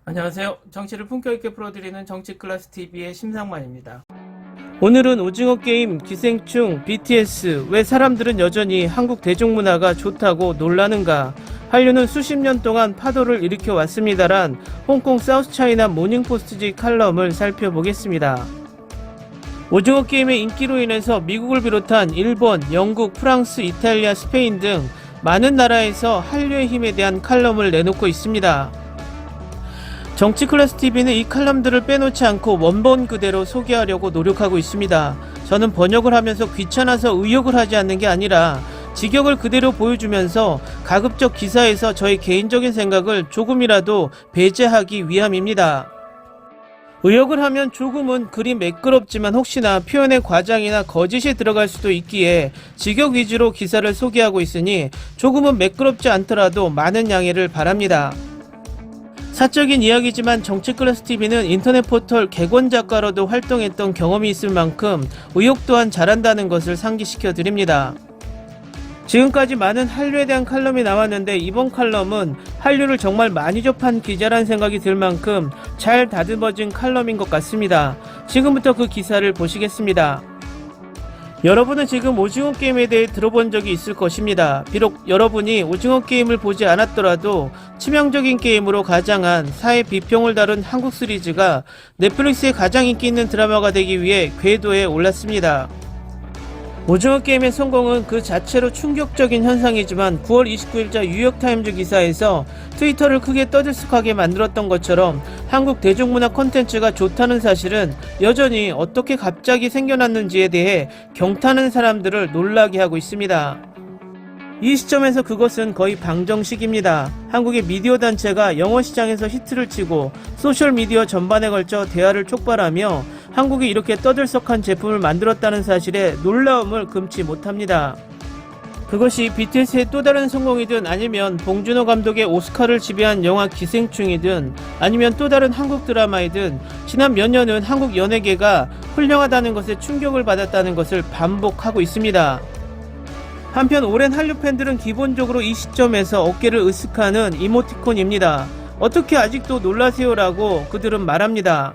안녕하세요. 정치를 품격 있게 풀어드리는 정치클래스TV의 심상만입니다. 오늘은 오징어 게임, 기생충, BTS, 왜 사람들은 여전히 한국 대중문화가 좋다고 놀라는가? 한류는 수십 년 동안 파도를 일으켜 왔습니다란 홍콩 사우스차이나 모닝포스트지 칼럼을 살펴보겠습니다. 오징어 게임의 인기로 인해서 미국을 비롯한 일본, 영국, 프랑스, 이탈리아, 스페인 등 많은 나라에서 한류의 힘에 대한 칼럼을 내놓고 있습니다. 정치클래스TV는 이 칼럼들을 빼놓지 않고 원본 그대로 소개하려고 노력하고 있습니다. 저는 번역을 하면서 귀찮아서 의욕을 하지 않는 게 아니라 직역을 그대로 보여주면서 가급적 기사에서 저의 개인적인 생각을 조금이라도 배제하기 위함입니다. 의역을 하면 조금은 글이 매끄럽지만 혹시나 표현의 과장이나 거짓이 들어갈 수도 있기에 직역 위주로 기사를 소개하고 있으니 조금은 매끄럽지 않더라도 많은 양해를 바랍니다. 사적인 이야기지만 정치클래스TV는 인터넷 포털 객원 작가로도 활동했던 경험이 있을 만큼 의욕 또한 잘한다는 것을 상기시켜 드립니다. 지금까지 많은 한류에 대한 칼럼이 나왔는데 이번 칼럼은 한류를 정말 많이 접한 기자란 생각이 들 만큼 잘 다듬어진 칼럼인 것 같습니다. 지금부터 그 기사를 보시겠습니다. 여러분은 지금 오징어 게임에 대해 들어본 적이 있을 것입니다. 비록 여러분이 오징어 게임을 보지 않았더라도 치명적인 게임으로 가장한 사회 비평을 다룬 한국 시리즈가 넷플릭스의 가장 인기 있는 드라마가 되기 위해 궤도에 올랐습니다. 오징어 게임의 성공은 그 자체로 충격적인 현상이지만 9월 29일자 뉴욕타임즈 기사에서 트위터를 크게 떠들썩하게 만들었던 것처럼 한국 대중문화 콘텐츠가 좋다는 사실은 여전히 어떻게 갑자기 생겨났는지에 대해 경탄하는 사람들을 놀라게 하고 있습니다. 이 시점에서 그것은 거의 방정식입니다. 한국의 미디어 단체가 영어 시장에서 히트를 치고 소셜미디어 전반에 걸쳐 대화를 촉발하며 한국이 이렇게 떠들썩한 제품을 만들었다는 사실에 놀라움을 금치 못합니다. 그것이 BTS의 또 다른 성공이든 아니면 봉준호 감독의 오스카를 지배한 영화 기생충이든 아니면 또 다른 한국 드라마이든 지난 몇 년은 한국 연예계가 훌륭하다는 것에 충격을 받았다는 것을 반복하고 있습니다. 한편 오랜 한류 팬들은 기본적으로 이 시점에서 어깨를 으쓱하는 이모티콘입니다. 어떻게 아직도 놀라세요라고 그들은 말합니다.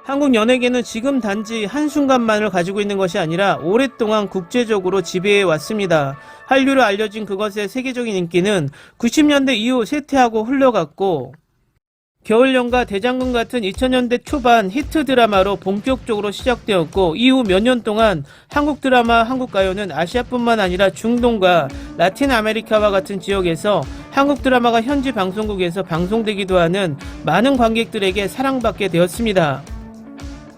한국 연예계는 지금 단지 한순간만을 가지고 있는 것이 아니라 오랫동안 국제적으로 지배해 왔습니다. 한류로 알려진 그것의 세계적인 인기는 90년대 이후 쇠퇴하고 흘러갔고 겨울연가 대장금 같은 2000년대 초반 히트 드라마로 본격적으로 시작되었고 이후 몇 년 동안 한국 드라마, 한국 가요는 아시아뿐만 아니라 중동과 라틴 아메리카와 같은 지역에서 한국 드라마가 현지 방송국에서 방송되기도 하는 많은 관객들에게 사랑받게 되었습니다.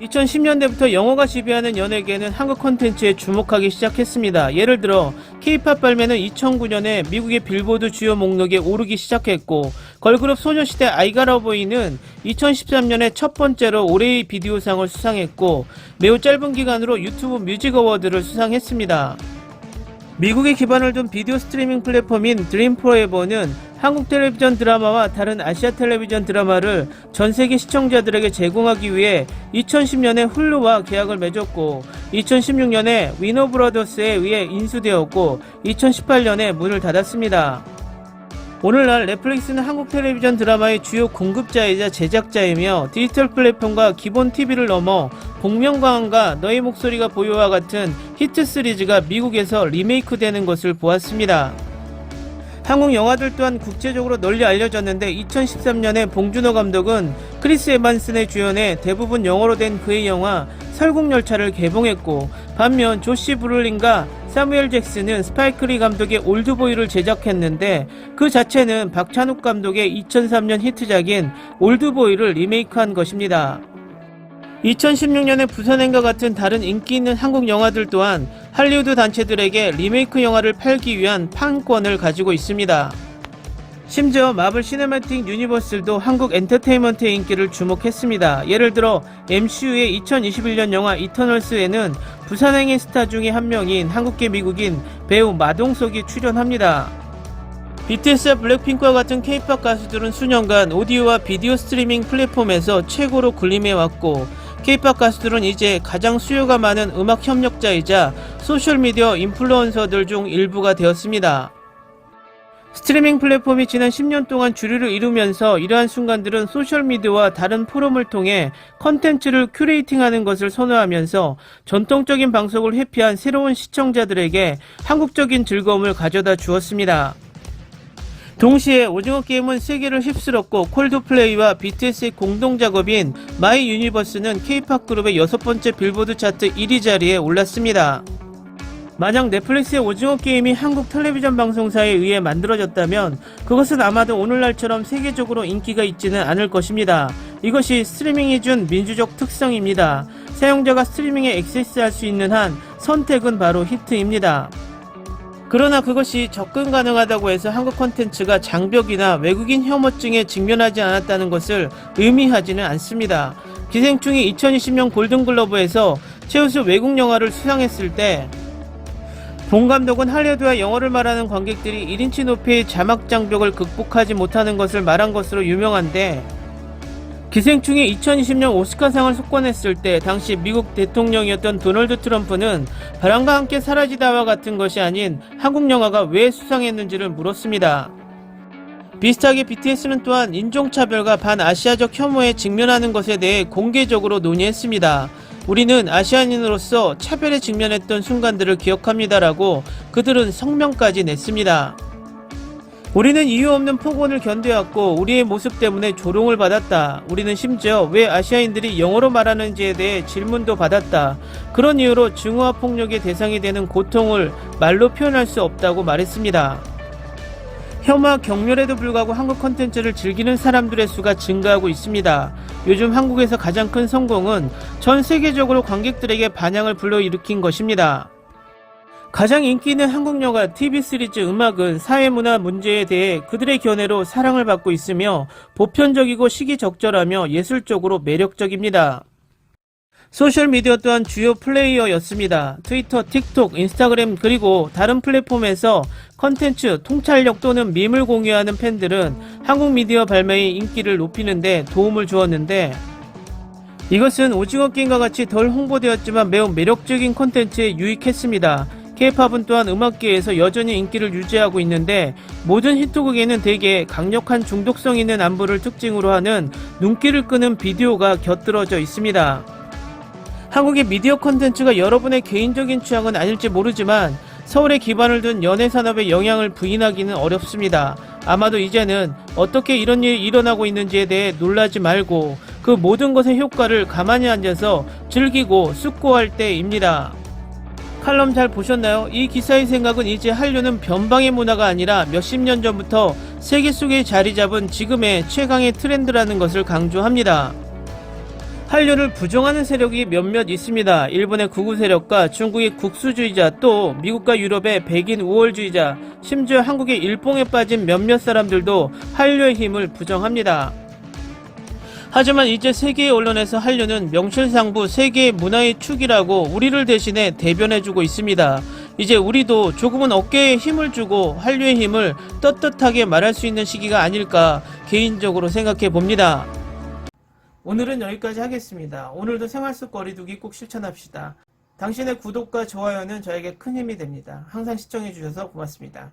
2010년대부터 영어가 지배하는 연예계는 한국 콘텐츠에 주목하기 시작했습니다. 예를 들어 K-POP 발매는 2009년에 미국의 빌보드 주요 목록에 오르기 시작했고 걸그룹 소녀시대 아이가러보이는 2013년에 첫 번째로 올해의 비디오상을 수상했고 매우 짧은 기간으로 유튜브 뮤직 어워드를 수상했습니다. 미국에 기반을 둔 비디오 스트리밍 플랫폼인 드림포에버는 한국 텔레비전 드라마와 다른 아시아 텔레비전 드라마를 전세계 시청자들에게 제공하기 위해 2010년에 훌루와 계약을 맺었고 2016년에 위너브라더스에 의해 인수되었고 2018년에 문을 닫았습니다. 오늘날 넷플릭스는 한국 텔레비전 드라마의 주요 공급자이자 제작자이며 디지털 플랫폼과 기본 TV를 넘어 복면가왕과 너의 목소리가 보여와 같은 히트 시리즈가 미국에서 리메이크되는 것을 보았습니다. 한국 영화들 또한 국제적으로 널리 알려졌는데 2013년에 봉준호 감독은 크리스 에반슨의 주연에 대부분 영어로 된 그의 영화 설국열차를 개봉했고 반면 조시 브롤린과 사무엘 잭슨은 스파이크 리 감독의 올드보이를 제작했는데 그 자체는 박찬욱 감독의 2003년 히트작인 올드보이를 리메이크한 것입니다. 2016년에 부산행과 같은 다른 인기 있는 한국 영화들 또한 할리우드 단체들에게 리메이크 영화를 팔기 위한 판권을 가지고 있습니다. 심지어 마블 시네마틱 유니버스도 한국 엔터테인먼트의 인기를 주목했습니다. 예를 들어 MCU의 2021년 영화 이터널스에는 부산행의 스타 중에 한 명인 한국계 미국인 배우 마동석이 출연합니다. BTS와 블랙핑크와 같은 K-POP 가수들은 수년간 오디오와 비디오 스트리밍 플랫폼에서 최고로 군림해왔고 K-POP 가수들은 이제 가장 수요가 많은 음악 협력자이자 소셜미디어 인플루언서들 중 일부가 되었습니다. 스트리밍 플랫폼이 지난 10년 동안 주류를 이루면서 이러한 순간들은 소셜미디어와 다른 포럼을 통해 컨텐츠를 큐레이팅하는 것을 선호하면서 전통적인 방송을 회피한 새로운 시청자들에게 한국적인 즐거움을 가져다 주었습니다. 동시에 오징어 게임은 세계를 휩쓸었고 콜드플레이와 BTS의 공동 작업인 마이 유니버스는 K-POP 그룹의 6번째 빌보드 차트 1위 자리에 올랐습니다. 만약 넷플릭스의 오징어 게임이 한국 텔레비전 방송사에 의해 만들어졌다면 그것은 아마도 오늘날처럼 세계적으로 인기가 있지는 않을 것입니다. 이것이 스트리밍이 준 민주적 특성입니다. 사용자가 스트리밍에 액세스할 수 있는 한 선택은 바로 히트입니다. 그러나 그것이 접근 가능하다고 해서 한국 콘텐츠가 장벽이나 외국인 혐오증에 직면하지 않았다는 것을 의미하지는 않습니다. 기생충이 2020년 골든글러브에서 최우수 외국 영화를 수상했을 때 본 감독은 할리우드와 영어를 말하는 관객들이 1인치 높이의 자막 장벽을 극복하지 못하는 것을 말한 것으로 유명한데, 기생충이 2020년 오스카상을 속권했을 때 당시 미국 대통령이었던 도널드 트럼프는 바람과 함께 사라지다와 같은 것이 아닌 한국 영화가 왜 수상했는지를 물었습니다. 비슷하게 BTS는 또한 인종차별과 반아시아적 혐오에 직면하는 것에 대해 공개적으로 논의했습니다. 우리는 아시아인으로서 차별에 직면했던 순간들을 기억합니다라고 그들은 성명까지 냈습니다. 우리는 이유 없는 폭언을 견뎌왔고 우리의 모습 때문에 조롱을 받았다. 우리는 심지어 왜 아시아인들이 영어로 말하는지에 대해 질문도 받았다. 그런 이유로 증오와 폭력의 대상이 되는 고통을 말로 표현할 수 없다고 말했습니다. 혐오와 경멸에도 불구하고 한국 콘텐츠를 즐기는 사람들의 수가 증가하고 있습니다. 요즘 한국에서 가장 큰 성공은 전 세계적으로 관객들에게 반향을 불러일으킨 것입니다. 가장 인기 있는 한국 영화, TV 시리즈, 음악은 사회문화 문제에 대해 그들의 견해로 사랑을 받고 있으며 보편적이고 시기적절하며 예술적으로 매력적입니다. 소셜미디어 또한 주요 플레이어였습니다. 트위터, 틱톡, 인스타그램 그리고 다른 플랫폼에서 컨텐츠, 통찰력 또는 밈을 공유하는 팬들은 한국 미디어 발매의 인기를 높이는 데 도움을 주었는데, 이것은 오징어 게임과 같이 덜 홍보되었지만 매우 매력적인 컨텐츠에 유익했습니다. K-POP은 또한 음악계에서 여전히 인기를 유지하고 있는데 모든 히트곡에는 대개 강력한 중독성 있는 안무를 특징으로 하는 눈길을 끄는 비디오가 곁들여져 있습니다. 한국의 미디어 콘텐츠가 여러분의 개인적인 취향은 아닐지 모르지만 서울에 기반을 둔 연예산업에 영향을 부인하기는 어렵습니다. 아마도 이제는 어떻게 이런 일이 일어나고 있는지에 대해 놀라지 말고 그 모든 것의 효과를 가만히 앉아서 즐기고 숙고할 때입니다. 칼럼 잘 보셨나요? 이 기사의 생각은 이제 한류는 변방의 문화가 아니라 몇십 년 전부터 세계 속에 자리 잡은 지금의 최강의 트렌드라는 것을 강조합니다. 한류를 부정하는 세력이 몇몇 있습니다. 일본의 극우 세력과 중국의 국수주의자, 또 미국과 유럽의 백인 우월주의자, 심지어 한국의 일봉에 빠진 몇몇 사람들도 한류의 힘을 부정합니다. 하지만 이제 세계의 언론에서 한류는 명실상부 세계의 문화의 축이라고 우리를 대신해 대변해주고 있습니다. 이제 우리도 조금은 어깨에 힘을 주고 한류의 힘을 떳떳하게 말할 수 있는 시기가 아닐까 개인적으로 생각해 봅니다. 오늘은 여기까지 하겠습니다. 오늘도 생활 속 거리두기 꼭 실천합시다. 당신의 구독과 좋아요는 저에게 큰 힘이 됩니다. 항상 시청해주셔서 고맙습니다.